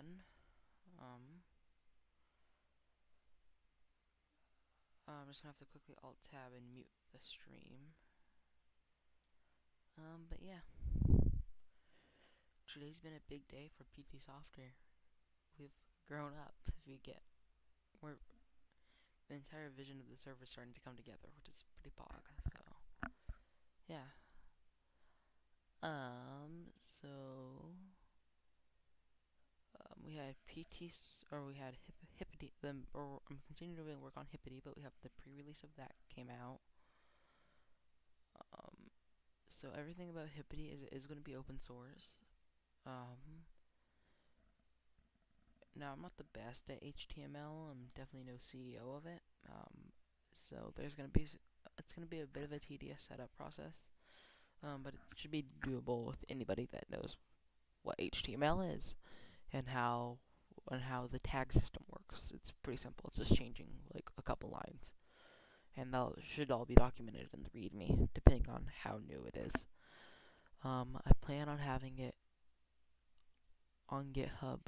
everyone. Um, I'm just gonna have to quickly alt tab and mute the stream. But yeah, today's been a big day for PT Software. We've grown up. We're the entire vision of the server is starting to come together, which is pretty pog. So yeah. So we had we had HIPITY. I'm continuing to work on HIPITY, but we have the pre-release of that came out. Um, so everything about HIPITY is going to be open source. Um, Now I'm not the best at HTML. I'm definitely no CEO of it. So it's gonna be a bit of a tedious setup process. But it should be doable with anybody that knows what HTML is and how the tag system works. It's pretty simple. It's just changing like a couple lines, and that should all be documented in the README, depending on how new it is. I plan on having it on GitHub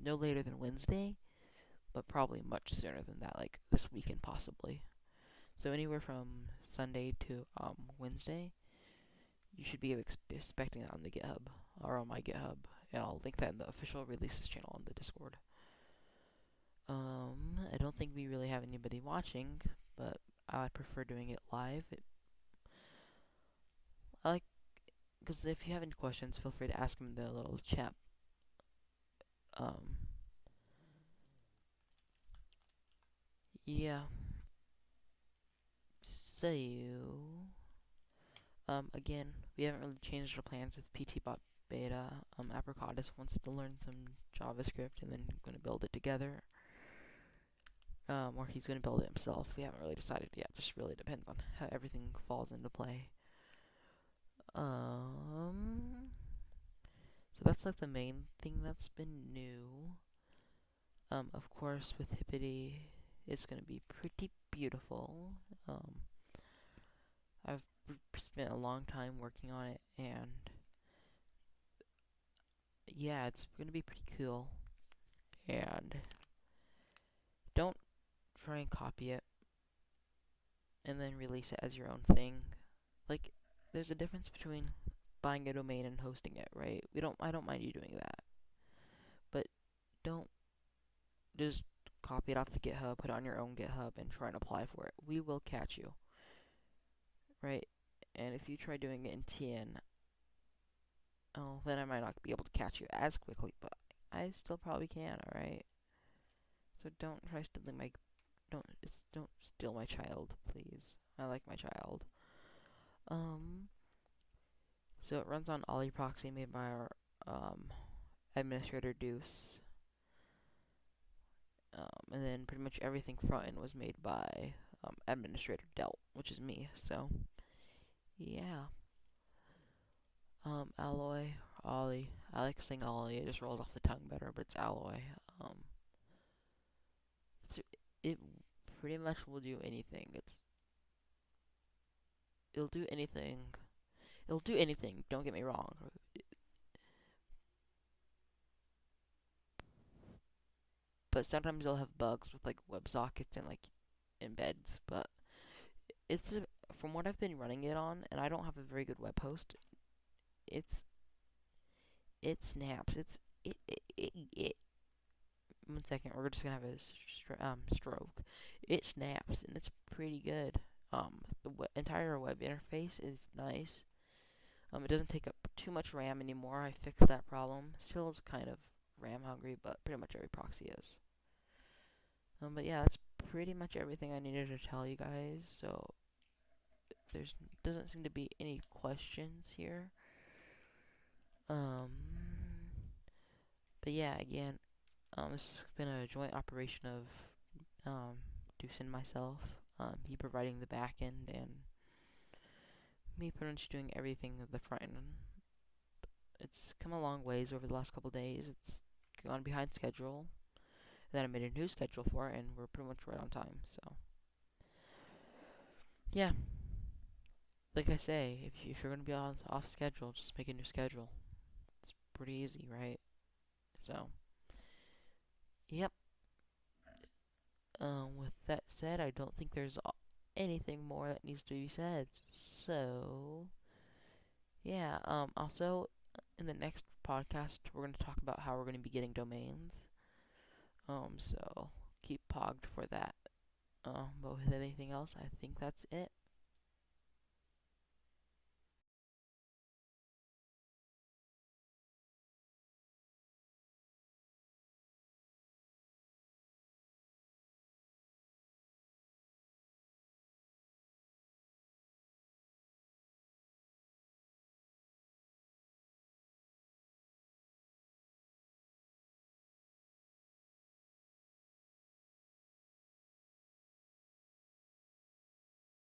no later than Wednesday, but probably much sooner than that, like this weekend possibly. So anywhere from Sunday to Wednesday, you should be expecting that on the GitHub or on my GitHub, and I'll link that in the official releases channel on the Discord. I don't think we really have anybody watching, but I prefer doing it live. I like because if you have any questions, feel free to ask them in the little chat. Um, yeah. So again, we haven't really changed our plans with PTBot beta. Apricot wants to learn some JavaScript and then going to build it together. Or he's going to build it himself. We haven't really decided yet. Just really depends on how everything falls into play. So that's like the main thing that's been new. Of course, with HIPITY, it's going to be pretty beautiful. I've spent a long time working on it, and yeah, it's going to be pretty cool. And don't try and copy it and then release it as your own thing. Like, there's a difference between buying a domain and hosting it, right? I don't mind you doing that. But don't just copy it off the GitHub, put it on your own GitHub, and try and apply for it. We will catch you, right? And if you try doing it in TN, oh, then I might not be able to catch you as quickly, but I still probably can, alright? So don't try stealing my don't steal my child, please. I like my child. Um so it runs on Ollie proxy made by our administrator Deuce. And then pretty much everything front end was made by administrator Delt, which is me. So yeah. Alloy, Ollie. I like saying Ollie. It just rolls off the tongue better, but it's Alloy. Um, it pretty much will do anything. It'll do anything. It'll do anything. Don't get me wrong. But sometimes it'll have bugs with like WebSockets and like embeds. But it's from what I've been running it on, and I don't have a very good web host. It's it snaps. It. 1 second. We're just gonna have a stroke. It snaps and it's pretty good. The entire web interface is nice. It doesn't take up too much RAM anymore. I fixed that problem. Still is kind of RAM hungry, but pretty much every proxy is. But yeah, that's pretty much everything I needed to tell you guys. So there's doesn't seem to be any questions here. Um, but yeah, again, it's been a joint operation of Deuce and myself. He providing the back end and me pretty much doing everything at the front end. It's come a long ways over the last couple days. It's gone behind schedule. Then I made a new schedule for it, and we're pretty much right on time. So yeah, like I say, if you're gonna be off schedule, just make a new schedule. It's pretty easy, right? So Yep. With that said, I don't think there's anything more that needs to be said. So, yeah. Also, in the next podcast, we're going to talk about how we're going to be getting domains. So keep pogged for that. But with anything else, I think that's it.